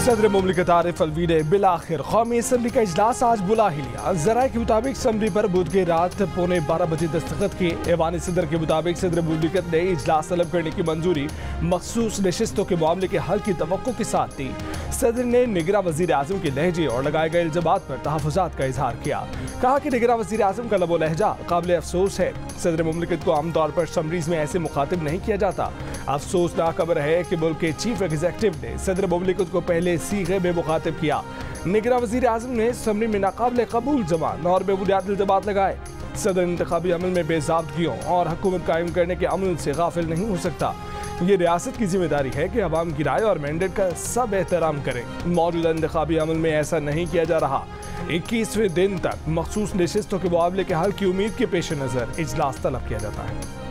सदर मुमलिकत आरिफ अलवी ने बिलाखिर कौमी असम्बली का इजलास आज बुला ही लिया। जराये के मुताबिक असम्बली पर बुध की रात 11:15 बजे दस्तखत किए। ऐवान सदर के मुताबिक सदर मुमलिकत ने इजलास तलब करने की मंजूरी मखसूस नशिस्तों के मामले के हल की तवक्को के साथ दी। सदर ने निगरां वज़ीर आज़म के लहजे और लगाए गए इल्ज़ामात पर तहफ़्फ़ुज़ात का इजहार किया। कहा कि निगरां वज़ीर आज़म का लबो लहजा काबिल अफसोस है। सदर मुमलिकत को आमतौर पर समरीज में ऐसे मुखातिब नहीं किया जाता। अफसोसनाक खबर है कि मुल्क के चीफ एग्जीक्यूटिव ने सदर मुमलिकत को पहले सीगे में मुखातिब किया। निगरां वज़ीर आज़म ने समरी में नाकाबिल कबूल ज़बान और बेबुनियाद इल्ज़ामात लगाए। सदर इंतखाबी अमल में बेज़ाब्तगियों और हुकूमत कायम करने के अमल से गाफिल नहीं हो सकता। ये रियासत की जिम्मेदारी है कि अवाम की राय और मैंडेट का सब एहतराम करें। मौजूदा इंतखाबी अमल में ऐसा नहीं किया जा रहा। 21वें दिन तक मखसूस नशिस्तों के मुकाबले के हल की उम्मीद के पेश नज़र इजलास तलब किया जाता है।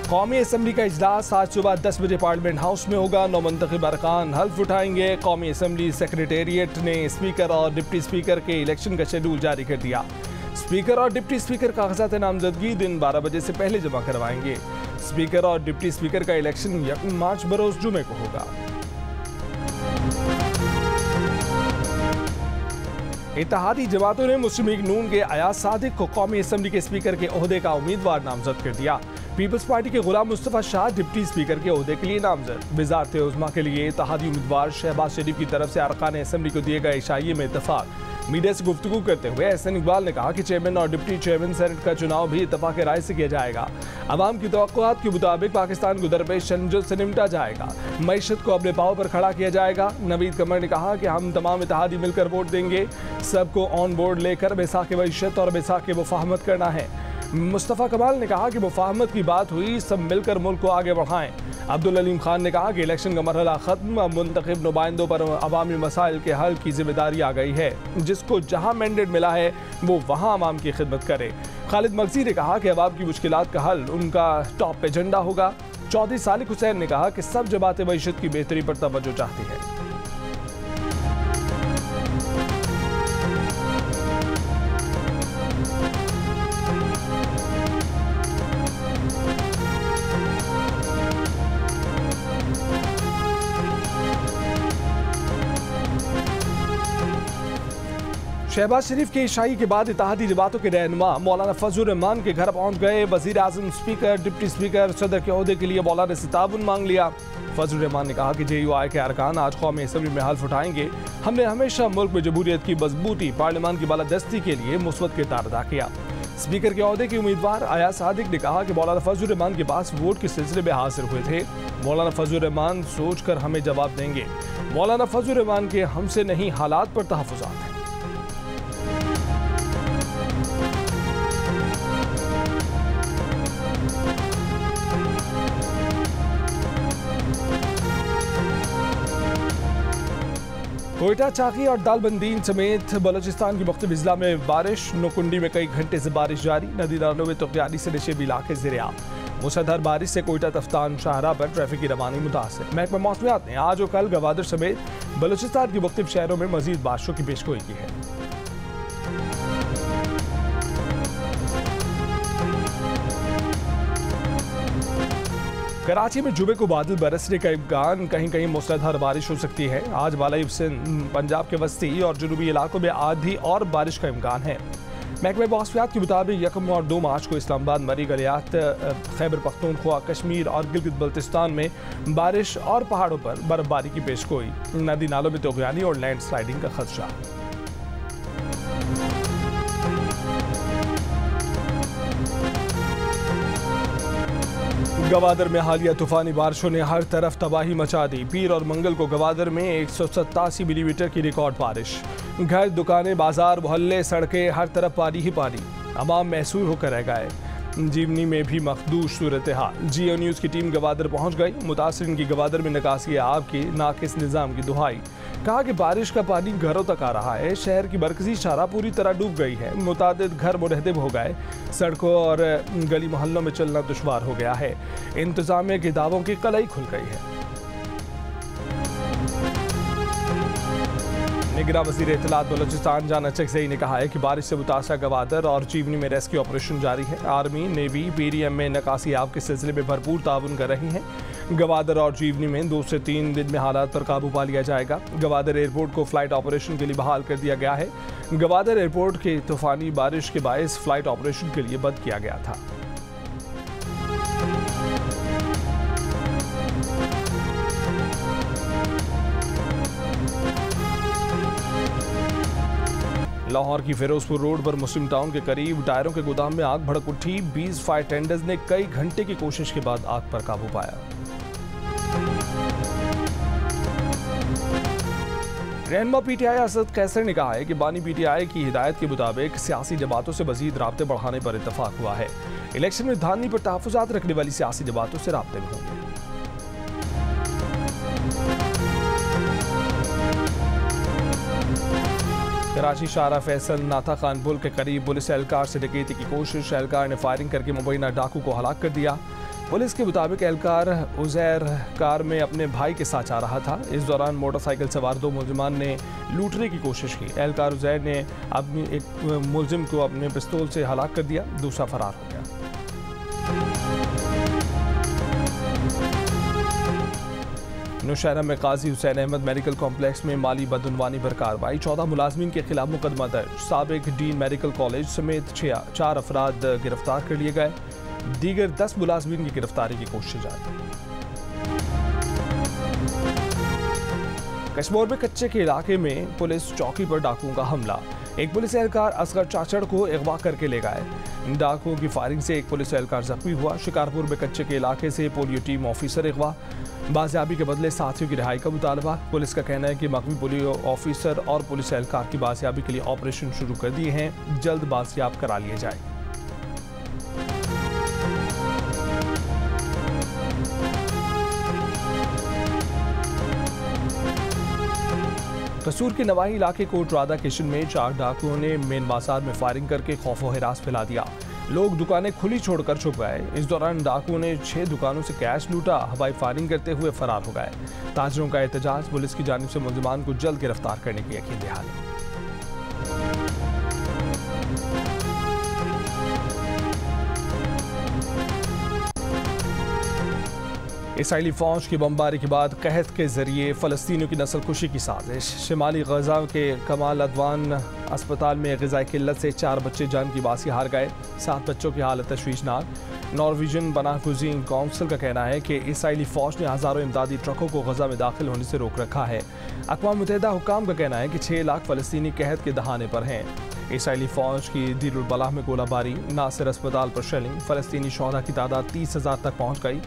कौमी असम्बली का इजलास आज सुबह 10 बजे पार्लियामेंट हाउस में होगा। नौमंतखब अरकान हल्फ उठाएंगे। कौमी असम्बली सेक्रेटेरिएट ने स्पीकर और डिप्टी स्पीकर के इलेक्शन का शेड्यूल जारी कर दिया। स्पीकर और डिप्टी स्पीकर कागजात नामजदगी दिन 12 बजे से पहले जमा करवाएंगे। स्पीकर और डिप्टी स्पीकर का इलेक्शन 1 मार्च बरोज जुमे को होगा। इत्तेहादी जमातों ने मुस्लिम लीग नून के अयाज सादिक को कौमी असम्बली के स्पीकर के ओहदे का उम्मीदवार नामजद कर दिया। पीपल्स पार्टी के गुलाम मुस्तफा शाह डिप्टी स्पीकर के ओहदे के लिए नामजद। वज़ारत उज़्मा के लिए इत्तेहादी उम्मीदवार शहबाज शरीफ की तरफ से अरकान असम्बली को दिए गए इशाइये में इत्तफाक। मीडिया से गुफ्तगू करते हुए एहसन इकबाल ने कहा कि चेयरमैन और डिप्टी चेयरमैन सेनेट का चुनाव भी इत्तफाक राय से किया जाएगा। अवाम की तवक्कुआत के मुताबिक पाकिस्तान को दरपेश चैलेंजेस से निपटा जाएगा। मईशत को अपने पाँव पर खड़ा किया जाएगा। नवीद कमर ने कहा कि हम तमाम इत्तेहादी मिलकर वोट देंगे। सबको ऑन बोर्ड लेकर बेसाख मईशत और बेसाख मुफाहमत करना है। मुस्तफ़ा कमाल ने कहा कि मुफाहमत की बात हुई, सब मिलकर मुल्क को आगे बढ़ाएं। अब्दुल अलीम खान ने कहा कि इलेक्शन का मरहला खत्म, अब मुंतखब नुमाइंदों पर अवामी मसाइल के हल की जिम्मेदारी आ गई है। जिसको जहां मैंडेट मिला है वो वहां अवाम की खिदमत करे। खालिद मगजी ने कहा कि अवाम की मुश्किलात का हल उनका टॉप एजेंडा होगा। चौधरी सालिक हुसैन ने कहा कि सब जमातें मईशत की बेहतरी पर तवज्जो चाहती है। शहबाज शरीफ के इशाई के बाद इत्तेहादी जमातों के रहनुमा मौलाना फजलुर रहमान के घर पहुंच गए। वजीर आजम, स्पीकर, डिप्टी स्पीकर, सदर के ओहदे के लिए मौलाना से ताउन मांग लिया। फजलुर रहमान ने कहा कि JUI के अरकान आज कौमी असम्बली में हल्फ उठाएंगे। हमने हमेशा मुल्क में जमहूरियत की मजबूती, पार्लियामान की बालादस्ती के लिए मुस्बत किरदार अदा किया। स्पीकर के ओहदे के उम्मीदवार अयाज सादिक ने कहा कि मौलाना फजलुर रहमान के पास वोट के सिलसिले में हाजिर हुए थे। मौलाना फजलुर रहमान सोच कर हमें जवाब देंगे। मौलाना फजलुर रहमान के हमसे नहीं हालात पर तहफ़्फ़ुज़ात हैं। कोयटा, चाकी और दालबंदीन समेत बलोचिस्तान की मुख्तलिफ जिला में बारिश। नोकुंडी में कई घंटे से बारिश जारी। नदी नालों में तगयारी से नशेबी इलाके ज़ेर-ए-आब। मूसलाधार बारिश से कोयटा तफ्तान शाहरा पर ट्रैफिक की रवानी मुतासिर। महकमा मौसमियात ने आज और कल गवादर समेत बलोचिस्तान के मुख्तलिफ शहरों में मजीद बारिशों की पेशगोई की है। कराची में जुमे को बादल बरसने का इम्कान, कहीं कहीं मूसलाधार बारिश हो सकती है। आज बालाई सिंध, पंजाब के वस्ती और जुनूबी इलाकों में आधी और बारिश का इम्कान है। महकमे मौसमियात के मुताबिक 1 और 2 मार्च को इस्लामाबाद, मरी, गलियात, खैबर पख्तूनख्वा, कश्मीर और गिलगित बल्तिस्तान में बारिश और पहाड़ों पर बर्फबारी की पेशगोई। नदी नालों में तगयानी और लैंड स्लाइडिंग का खदशा। गवादर में हालिया तूफानी बारिशों ने हर तरफ तबाही मचा दी। पीर और मंगल को गवादर में 187 मिलीमीटर की रिकॉर्ड बारिश। घर, दुकानें, बाजार, मोहल्ले, सड़कें, हर तरफ पानी ही पानी। अवाम महसूर होकर रह गए। जीवनी में भी मखदूश सूरत हाल। GO न्यूज़ की टीम गवादर पहुंच गई। मुतासरीन की गवादर में निकासी आब की नाकिस निज़ाम की दुहाई। कहा कि बारिश का पानी घरों तक आ रहा है। शहर की मरकजी शाहरा पूरी तरह डूब गई है। मुतादिद घर मुनहदिम हो गए। सड़कों और गली मोहल्लों में चलना दुश्वार हो गया है। इंतजामिया के दावों की कलाई खुल गई है। निगरां वज़ीर इत्तलात बलोचिस्तान जाना चकज़ई ने कहा है कि बारिश से मुतासर गवादर और जीवनी में रेस्क्यू ऑपरेशन जारी है। आर्मी, नेवी, पीडीएम में नकासी आब के सिलसिले में भरपूर ताउन कर रही हैं। गवादर और जीवनी में 2 से 3 दिन में हालात पर काबू पा लिया जाएगा। गवादर एयरपोर्ट को फ्लाइट ऑपरेशन के लिए बहाल कर दिया गया है। गवादर एयरपोर्ट के तूफानी बारिश के बायस फ्लाइट ऑपरेशन के लिए बंद किया गया था। लाहौर की फिरोजपुर रोड पर मुस्लिम टाउन के करीब टायरों के गोदाम में आग भड़क उठी। 20 फायर टेंडर्स ने कई घंटे की कोशिश के बाद आग पर काबू पाया। रहनुमा पीटीआई असद कैसर ने कहा है कि बानी पीटीआई की हिदायत के मुताबिक सियासी जमातों से मजीद राब्ते बढ़ाने पर इत्तफाक हुआ है। इलेक्शन में धांधली पर तहफ़्फ़ुज़ात रखने वाली सियासी जमातों से राब्ते में होंगे। कराची शाहरा फैसल नाथा खान पुल के करीब पुलिस एहलकार से डकैती की कोशिश। एहलकार ने फायरिंग करके मुबैना डाकू को हलाक कर दिया। पुलिस के मुताबिक एहलकार उजैर कार में अपने भाई के साथ आ रहा था। इस दौरान मोटरसाइकिल सवार 2 मुलजिमान ने लूटने की कोशिश की। एहलकार उजैर ने अपनी एक मुलजिम को अपने पिस्तौल से हलाक कर दिया, दूसरा फरार हो गया। नौशहरा में काजी हुसैन अहमद मेडिकल कॉम्प्लेक्स में माली बदउनवानी पर कार्रवाई। 14 मुलाजमीन के खिलाफ मुकदमा दर्ज। साबिक डीन मेडिकल कॉलेज समेत 4 अफराद गिरफ्तार कर लिए गए। दीगर 10 मुलाजमीन की गिरफ्तारी की कोशिश जारी। कश्मीर में कच्चे के इलाके में पुलिस चौकी पर डाकुओं का हमला। एक पुलिस एहलकार असगर चाचड़ को अगवा करके ले गए। डाकुओं की फायरिंग से एक पुलिस एहलकार जख्मी हुआ। शिकारपुर में कच्चे के इलाके से पोलियो टीम ऑफिसर अगवा। बाजियाबी के बदले साथियों की रिहाई का मुतालबा। पुलिस का कहना है कि मकवी पोलियो ऑफिसर और पुलिस एहलकार की बाजियाबी के लिए ऑपरेशन शुरू कर दिए हैं, जल्द बाजियाब करा लिए जाए। कसूर के नवाही इलाके कोटरादा किशन में 4 डाकुओं ने मेन बाजार में फायरिंग करके खौफ व हिरास फैला दिया। लोग दुकानें खुली छोड़कर छुप गए। इस दौरान डाकुओं ने 6 दुकानों से कैश लूटा, हवाई फायरिंग करते हुए फरार हो गए। ताजरों का एहतजाज, पुलिस की जानिब से मुलजिमान को जल्द गिरफ्तार करने की यकीन दहानी। इसराइली फौज की बमबारी के बाद कहत के जरिए फ़लस्तीनियों की नस्ल खुशी की साजिश। शिमाली गजा के कमाल अदवान अस्पताल में ग़िज़ाई किल्लत से 4 बच्चे जान की बासी हार गए। 7 बच्चों की हालत तशवीशनाक। नॉर्वेजियन बना कुजीन काउंसिल का कहना है कि इसराइली फ़ौज ने हज़ारों इमदादी ट्रकों को गजा में दाखिल होने से रोक रखा है। अक़वाम मुत्तहिदा हुक्काम का कहना है कि 6 लाख फ़लस्तीनी कहत के दहाने पर हैं। इसराइली फ़ौज की दीरुल बलाह में गोलाबारी, नासिर अस्पताल पर शेलिंग, फ़लस्तीनी शोहदा की तादाद 30,000 तक पहुँच गई।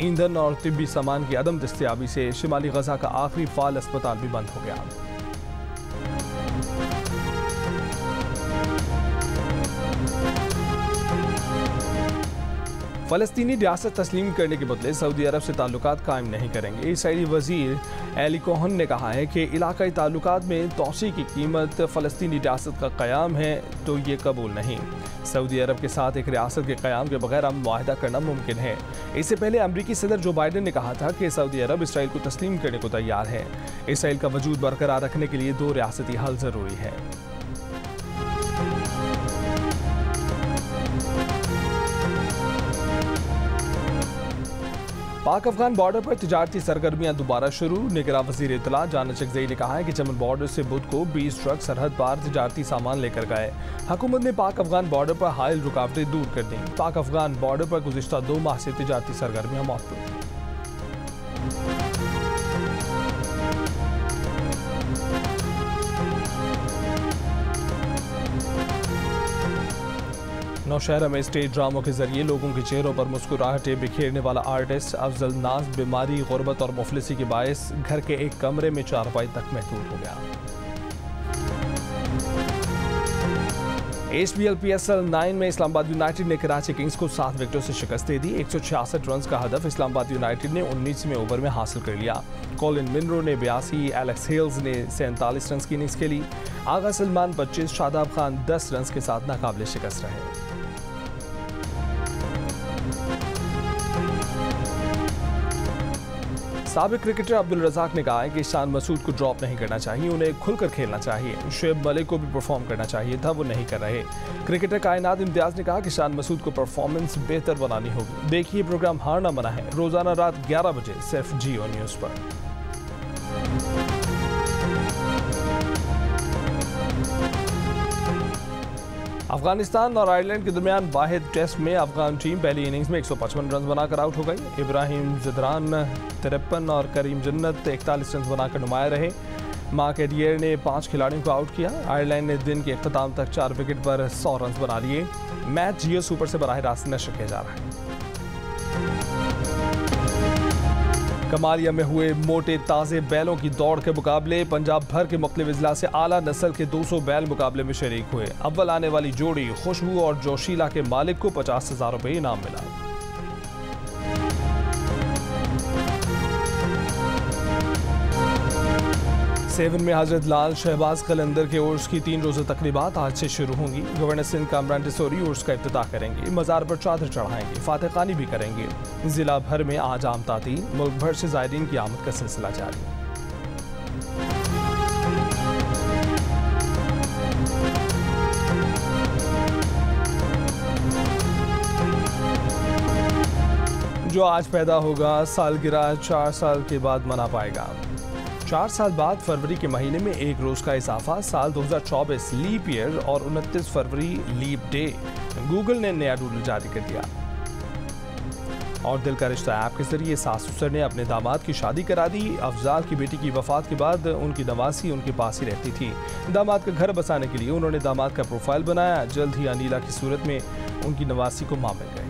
ईंधन और तिब्बी सामान की अदम दस्तयाबी से शिमाली गजा का आखिरी फ़ाल अस्पताल भी बंद हो गया। फ़लस्तीनी रियासत तस्लीम करने के बदले सऊदी अरब से ताल्लुकात कायम नहीं करेंगे। इसराइली वज़ीर एली कोहन ने कहा है कि इलाकाई ताल्लुकात में तोसी की कीमत फ़लस्तीनी रियासत का क़याम है तो ये कबूल नहीं। सऊदी अरब के साथ एक रियासत के क़याम के बगैर हम मुआहदा करना मुमकिन है। इससे पहले अमरीकी सदर जो बाइडन ने कहा था कि सऊदी अरब इसराइल को तस्लीम करने को तैयार है। इसराइल का वजूद बरकरार रखने के लिए 2 रियासती हल ज़रूरी है। पाक अफगान बॉर्डर पर तिजारती सरगर्मियां दोबारा शुरू। निगरां वज़ीर इत्तलात जाना चकज़ई ने कहा है कि चमन बॉर्डर से बुध को 20 ट्रक सरहद पार तिजारती सामान लेकर गए। हुकूमत ने पाक अफगान बॉर्डर पर हायल रुकावटें दूर कर दी। पाक अफगान बॉर्डर पर गुज़िश्ता 2 माह से तिजारती सरगर्मियां मौजूद थी। नौशहरा में स्टेज ड्रामों के जरिए लोगों के चेहरों पर मुस्कुराहटें बिखेरने वाला आर्टिस्ट अफजल नाज बीमारी, गुर्बत और मुफलिसी के बायस घर के एक कमरे में 4 तक महदूद हो गया। HBL PSL 9 में इस्लामाबाद यूनाइटेड ने कराची किंग्स को 7 विकेटों से शिकस्त दे दी। 166 रन का हदफ इस्लामाबाद यूनाइटेड ने 19वें ओवर में हासिल कर लिया। कॉलिन मिनरो ने 82, एलेक्स हेल्स ने 47 रन की इनिंग्स खेली। आगा सलमान 25, शादाब खान 10 रन के साथ नाकाबिले शिकस्त रहे। साबिक क्रिकेटर अब्दुल रज़ाक ने कहा है कि शान मसूद को ड्रॉप नहीं करना चाहिए, उन्हें खुलकर खेलना चाहिए। शुएब मलिक को भी परफॉर्म करना चाहिए था, वो नहीं कर रहे। क्रिकेटर कायनात इम्तियाज ने कहा कि शान मसूद को परफॉर्मेंस बेहतर बनानी होगी। देखिए प्रोग्राम हारना मना है, रोजाना रात 11 बजे सिर्फ जियो न्यूज़ पर। अफगानिस्तान और आयरलैंड के दरमियान वाहिद टेस्ट में अफगान टीम पहली इनिंग्स में 155 रन बनाकर आउट हो गई। इब्राहिम ज़दरान 53 और करीम जन्नत 41 रन बनाकर नुमाया रहे। मार्क एडियर ने 5 खिलाड़ियों को आउट किया। आयरलैंड ने दिन के अख्ताम तक 4 विकेट पर 100 रन बना लिए। मैच जियो सुपर से बराह रास्त नशर किया जा रहा है। कमालिया में हुए मोटे ताज़े बैलों की दौड़ के मुकाबले पंजाब भर के मुख्तलिफ अजला से आला नस्ल के 200 बैल मुकाबले में शरीक हुए। अव्वल आने वाली जोड़ी खुशबू और जोशीला के मालिक को 50,000 रुपये इनाम मिला। सेवन में हजरत लाल शहबाज कलंदर के उर्स की 3 रोज़ा तकरीबात आज से शुरू होंगी। गवर्नर सिंध कामरान टिसोरी उर्स का इफ्तिताह करेंगे, मज़ार पर चादर चढ़ाएंगे, फातह खानी भी करेंगे। जिला भर में आज आम तातील, मुल्क भर से ज़ायरीन की आमद का सिलसिला जारी। जो आज पैदा होगा सालगिरह 4 साल के बाद मना पाएगा। 4 साल बाद फरवरी के महीने में 1 रोज का इजाफा। साल 2024 लीप ईयर और 29 फरवरी लीप डे। गूगल ने नया डूडल जारी कर दिया। और दिल का रिश्ता ऐप के जरिए सास ससुर ने अपने दामाद की शादी करा दी। अफजाल की बेटी की वफात के बाद उनकी नवासी उनके पास ही रहती थी। दामाद का घर बसाने के लिए उन्होंने दामाद का प्रोफाइल बनाया। जल्द ही अनीला की सूरत में उनकी नवासी को मां मिल गए।